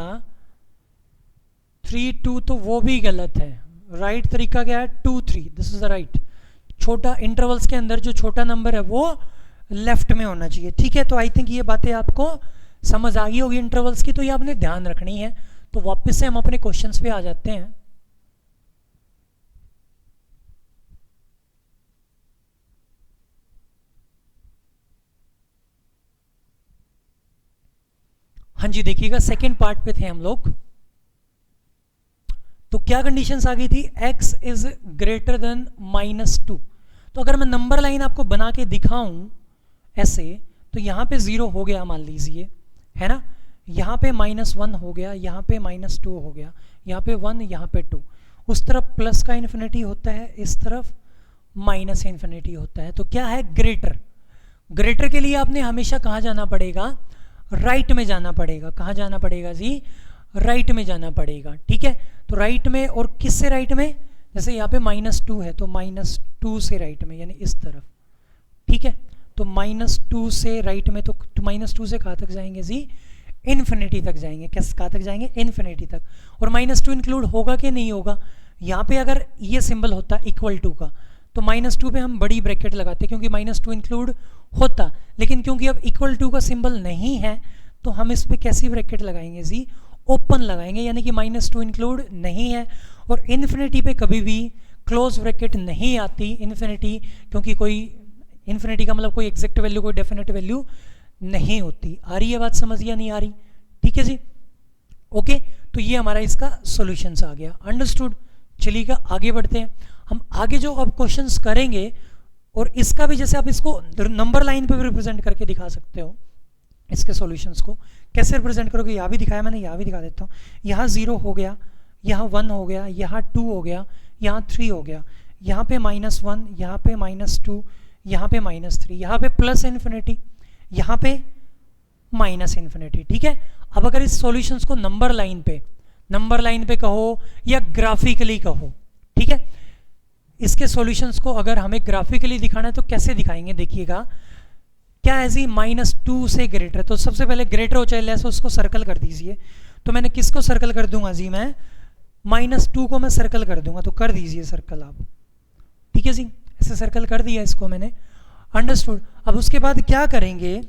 3 2 तो वो भी गलत है। राइट तरीका क्या है, 2 3, दिस इज द राइट। छोटा इंटरवल्स के अंदर जो छोटा नंबर है वो लेफ्ट में होना चाहिए, ठीक है। तो आई थिंक ये बातें आपको समझ आ गई होगी इंटरवल्स की, तो ये आपने ध्यान रखनी है। तो वापस से हम अपने क्वेश्चंस पे आ जाते हैं। हाँ जी, देखिएगा सेकेंड पार्ट पे थे हम लोग। तो क्या कंडीशंस आ गई थी, x इज ग्रेटर देन -2। तो अगर मैं नंबर लाइन आपको बना के दिखाऊं ऐसे, तो यहाँ पे 0 हो गया मान लीजिए, है ना। यहाँ पे -1 हो गया, यहाँ पे -2 हो गया, यहाँ पे 1, यहाँ पे 2। उस तरफ प्लस का इन्फिनिटी होता है, इस तरफ माइनस इन्फिनिटी होता है। तो क्या है, ग्रेटर। ग्रेटर के लिए आपने हमेशा कहाँ जाना पड़ेगा, राइट में जाना पड़ेगा। कहाँ जाना पड़ेगा जी, राइट में जाना पड़ेगा, ठीक है। तो राइट में, और किस से राइट में, जैसे यहाँ पे -2 है तो -2 से राइट में, यानी इस तरफ, ठीक है। तो -2 से राइट में, तो -2 से कहाँ तक जाएंगे जी, इन्फिनिटी तक जाएंगे। किस कहाँ तक जाएंगे, इन्फिनिटी तक। और -2 इंक्लूड होगा कि नहीं होगा, यहाँ पे अगर ये सिंबल होता इक्वल टू का तो -2 पे हम बड़ी ब्रैकेट लगाते क्योंकि -2 इंक्लूड होता। लेकिन क्योंकि अब इक्वल टू का सिंबल नहीं है तो हम इस पे कैसी ब्रैकेट लगाएंगे जी, ओपन लगाएंगे, यानी कि -2 इंक्लूड नहीं है। और इन्फिनिटी पे कभी भी क्लोज ब्रैकेट नहीं आती, इन्फिनिटी, क्योंकि कोई इन्फिनिटी का मतलब कोई एग्जैक्ट वैल्यू, कोई डेफिनेट वैल्यू नहीं होती। आ रही है बात समझ, या नहीं आ रही, ठीक है जी, ओके। तो ये हमारा इसका सॉल्यूशंस आ गया, अंडरस्टूड। चलिएगा आगे बढ़ते हैं। हम आगे जो अब क्वेश्चंस करेंगे, और इसका भी जैसे आप इसको नंबर लाइन पे भी रिप्रेजेंट करके दिखा सकते हो। इसके सॉल्यूशंस को कैसे रिप्रेजेंट करोगे, यहाँ भी दिखाया मैंने, यहाँ भी दिखा देता हूँ। यहाँ 0 हो गया, यहाँ 1 हो गया, यहाँ 2 हो गया, यहाँ 3 हो गया, यहाँ पे -1, यहाँ पे -2, यहाँ पे -3, यहाँ पे प्लस इन्फिनिटी, यहाँ पे माइनस इन्फिनिटी, ठीक है। अब अगर इस सॉल्यूशंस को नंबर लाइन पे कहो या ग्राफिकली कहो, ठीक है। इसके सॉल्यूशंस को अगर हमें ग्राफिकली दिखाना है तो कैसे दिखाएंगे, देखिएगा। क्या है जी, -2 से ग्रेटर, तो सबसे पहले ग्रेटर हो चाहे लेस हो उसको सर्कल कर दीजिए। तो मैंने किसको सर्कल कर दूंगा जी, मैं -2 को मैं सर्कल कर दूंगा। तो कर दीजिए सर्कल आप, ठीक है जी, ऐसे सर्कल कर दिया इसको मैंने। अंडरस्टूड। अब उसके बाद क्या करेंगे,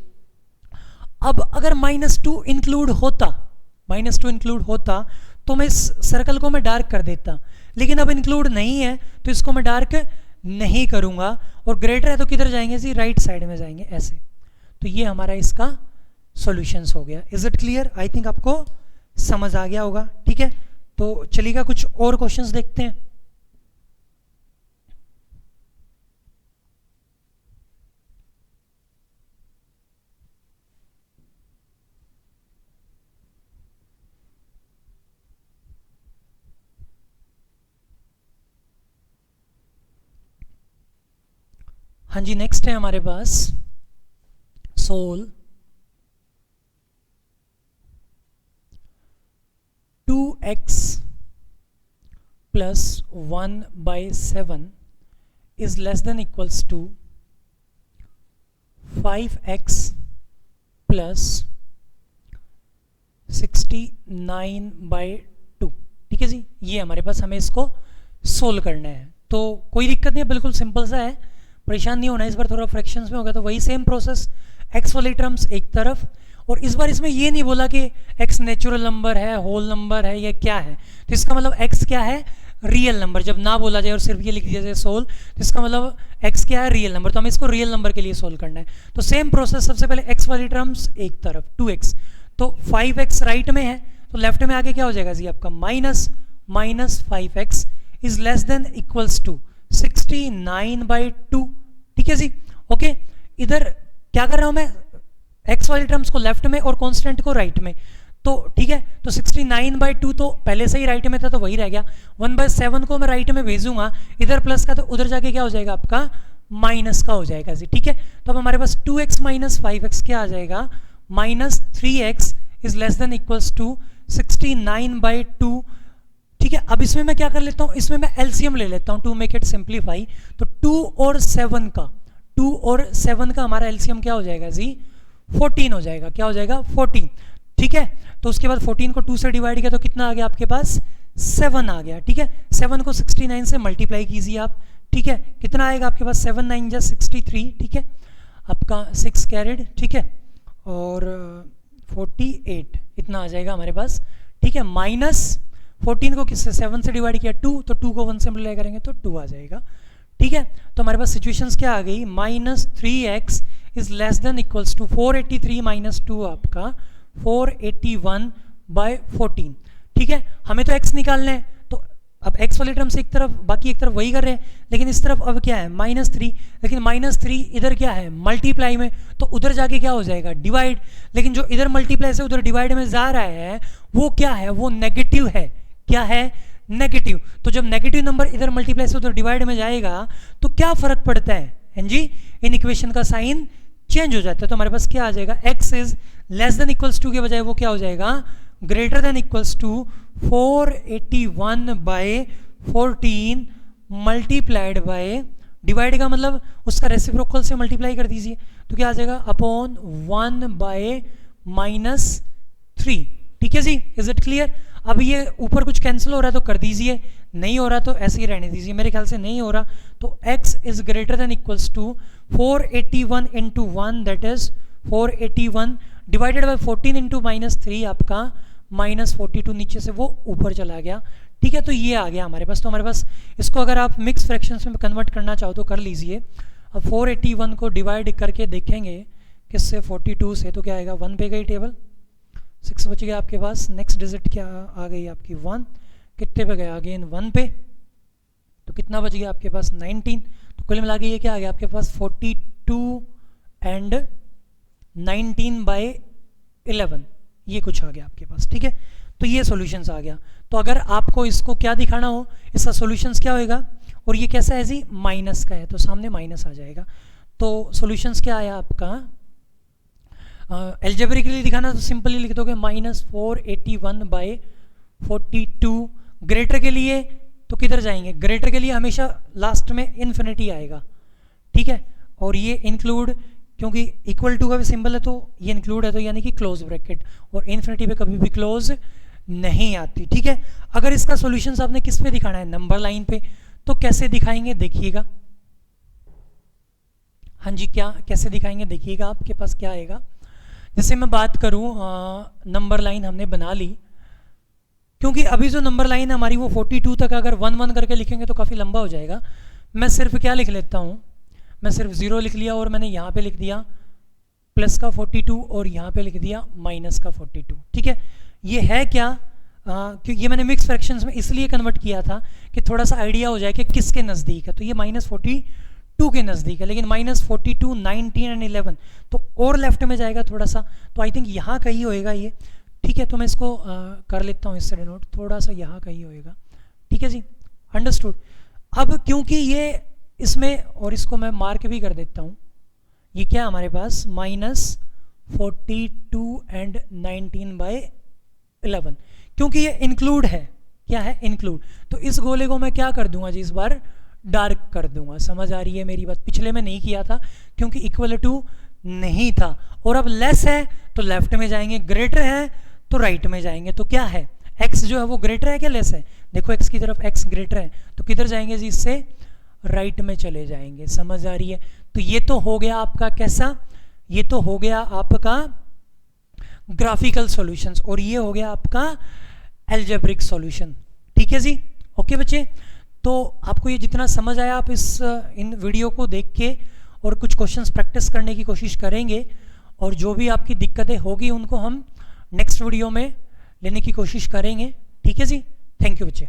अब अगर -2 इंक्लूड होता तो मैं इस सर्कल को मैं डार्क कर देता, लेकिन अब इंक्लूड नहीं है तो इसको मैं डार्क नहीं करूंगा, और ग्रेटर है तो किधर जाएंगे जी, राइट साइड में जाएंगे ऐसे। तो ये हमारा इसका सॉल्यूशंस हो गया। Is it clear? I think आपको समझ आ गया होगा, ठीक है। तो चलिएगा कुछ और क्वेश्चंस देखते हैं। हाँ जी, नेक्स्ट है हमारे पास soul 2x plus 1/7 is less than equals to 5x plus 69/2। ठीक है जी, ये हमारे पास, हमें इसको सोल्व करना है। तो कोई दिक्कत नहीं है, बिल्कुल सिंपल सा है, परेशान नहीं होना। इस बार थोड़ा फ्रैक्शंस में होगा तो वही सेम प्रोसेस, x वाली टर्म्स एक तरफ, और इस बार इसमें ये नहीं बोला कि x नेचुरल नंबर है, होल नंबर है, या क्या है। तो इसका मतलब x क्या है, रियल नंबर। जब ना बोला जाए और सिर्फ ये लिख दिया जाए सोल, तो इसका मतलब x क्या है, रियल नंबर। तो हमें इसको रियल नंबर के लिए सोल्व करना है। तो सेम प्रोसेस, सबसे पहले x वाली टर्म्स एक तरफ 2x, तो 5x राइट में है, तो लेफ्ट में आके क्या हो जाएगा जी आपका minus 5x is less than equals to 69/2। ठीक है जी, ओके। इधर क्या कर रहा हूं मैं, x वाली टर्म्स को लेफ्ट में और कांस्टेंट को राइट में। तो ठीक है, तो 69/2 तो पहले से ही राइट में था तो वही रह गया। 1/7 को मैं राइट में भेजूंगा, इधर प्लस का तो उधर जाके क्या हो जाएगा आपका माइनस का हो जाएगा जी। ठीक है, तो अब हमारे पास 2x माइनस 5x क्या आ जाएगा, -3x is less than equals to 69/2। ठीक है, अब इसमें मैं क्या कर लेता हूं, इसमें मैं एलसीएम ले लेता हूं टू मेक इट सिंप्लीफाई। तो 2 और 7 का हमारा एलसीएम क्या हो जाएगा जी, 14 हो जाएगा। क्या हो जाएगा, 14। ठीक है, तो उसके बाद 14 को 2 से डिवाइड किया तो कितना आ गया आपके पास, 7 आ गया। ठीक है, 7 को 69 से मल्टीप्लाई कीजिए आप। ठीक है, कितना आएगा आपके पास, 7 9 जा 63। ठीक है, आपका 6 कैरेड। ठीक है, और 48 इतना आ जाएगा हमारे पास। ठीक है, माइनस 14 को किससे, 7 से डिवाइड किया 2, तो 2 को 1 से मल्टीप्लाई करेंगे तो 2 आ जाएगा। ठीक है, तो हमारे पास सिचुएशंस क्या आ गई, -3x is less than equals to 483 minus 2 आपका 481/14। ठीक है, हमें तो x निकालना है, तो अब x वाली टर्म से एक तरफ, बाकी एक तरफ वही कर रहे हैं, लेकिन इस तरफ अब क्या है -3, लेकिन -3 इधर क्या है मल्टीप्लाई में, तो उधर जाके क्या हो जाएगा डिवाइड। लेकिन जो इधर मल्टीप्लाई से उधर डिवाइड में जा रहा है वो क्या है, वो नेगेटिव है। क्या है, नेगेटिव। तो जब नेगेटिव नंबर इधर मल्टीप्लाई से उधर डिवाइड में जाएगा तो क्या फर्क पड़ता है, हैं जी, इन इक्वेशन का साइन चेंज हो जाता है। तो हमारे पास क्या आ जाएगा, x is less than equals to के बजाय वो क्या हो जाएगा, greater than equals to 481/14 multiplied by, divide का मतलब उसका रेसिप्रोकल से मल्टीप्लाई कर दीजिए, तो क्या आ जाएगा अपॉन 1/-3। ठीक है जी, इज इट क्लियर? अब ये ऊपर कुछ कैंसिल हो रहा है तो कर दीजिए, नहीं हो रहा तो ऐसे ही रहने दीजिए। मेरे ख्याल से नहीं हो रहा, तो x is greater than equals to 481 into 1 that is 481 divided by 14 into -3 आपका -42, नीचे से वो ऊपर चला गया। ठीक है, तो ये आ गया हमारे पास। तो हमारे पास इसको अगर आप मिक्स फ्रैक्शंस में कन्वर्ट करना चाहो तो कर लीजिए। अब 481 को डिवाइड करके देखेंगे किससे, 42 से, तो क्या आएगा, 1 पे गई टेबल, 6 बच गया आपके पास। नेक्स्ट डिजिट क्या आ गई आपकी 1, कितने पे गया, अगेन 1 पे, तो कितना बच गया आपके पास 19। तो कुल मिला के ये क्या आ गया आपके पास 42 एंड 19/11, ये कुछ आ गया आपके पास। ठीक है, तो ये सॉल्यूशंस आ गया। तो अगर आपको इसको क्या दिखाना हो, इसका सॉल्यूशंस क्या होएगा, और ये कैसा है जी, माइनस का है, तो सामने माइनस आ जाएगा। तो सॉल्यूशंस क्या आया आपका, एल्जेब्रिकली दिखाना तो सिंपली लिख दोगे -481/42। ग्रेटर के लिए तो किधर जाएंगे, ग्रेटर के लिए हमेशा लास्ट में इन्फिनिटी आएगा। ठीक है, और ये इंक्लूड, क्योंकि इक्वल टू का भी सिंबल है तो ये इंक्लूड है, तो यानी कि क्लोज ब्रैकेट, और इन्फिनिटी पे कभी भी क्लोज नहीं आती। ठीक है, अगर इसका सॉल्यूशंस आपने किस पे दिखाना है, नंबर लाइन पे, तो कैसे दिखाएंगे देखिएगा। हाँ जी, क्या कैसे दिखाएंगे देखिएगा, आपके पास क्या आएगा। जैसे मैं बात करूँ, नंबर लाइन हमने बना ली, क्योंकि अभी जो नंबर लाइन है हमारी वो 42 तक, अगर 1 1 करके लिखेंगे तो काफ़ी लंबा हो जाएगा। मैं सिर्फ क्या लिख लेता हूँ, मैं सिर्फ 0 लिख लिया और मैंने यहाँ पे लिख दिया प्लस का 42 और यहाँ पे लिख दिया माइनस का 42। ठीक है, ये है क्या, क्योंकि ये मैंने मिक्स फ्रैक्शंस में इसलिए कन्वर्ट किया था कि थोड़ा सा आइडिया हो जाए कि किसके नज़दीक है। तो ये -42 के नज़दीक है, लेकिन -42, 19 एंड 11 तो और लेफ्ट में जाएगा थोड़ा सा, तो आई थिंक यहाँ कहीं होएगा ये। ठीक है, तो मैं इसको कर लेता हूँ इससे डिनोट, थोड़ा सा यहाँ कहीं होएगा। ठीक है जी, अंडरस्टूड। अब क्योंकि ये इसमें, और इसको मैं मार्क भी कर देता हूँ, ये क्या है हमारे पास -42 एंड 19/11, क्योंकि ये इंक्लूड है। क्या है, इंक्लूड। तो इस गोले को मैं क्या कर दूंगा जी, इस बार डार्क कर दूंगा। समझ आ रही है मेरी बात? पिछले में नहीं किया था क्योंकि इक्वल टू नहीं था, और अब लेस है तो लेफ्ट में जाएंगे, ग्रेटर है तो राइट में जाएंगे। तो क्या है, x जो है वो ग्रेटर है क्या लेस है? देखो x की तरफ x ग्रेटर है, तो किधर जाएंगे जी, इससे राइट में चले जाएंगे। समझ आ रही है? तो ये तो हो गया आपका कैसा, ये तो हो गया आपका ग्राफिकल सॉल्यूशंस, और ये हो गया आपका एल्जेब्रिक सॉल्यूशन। ठीक है जी, ओके बच्चे। तो आपको ये जितना समझ आया, आप इन वीडियो को देख के और कुछ क्वेश्चंस प्रैक्टिस करने की कोशिश करेंगे, और जो भी आपकी दिक्कतें होगी उनको हम नेक्स्ट वीडियो में लेने की कोशिश करेंगे। ठीक है जी, थैंक यू बच्चे।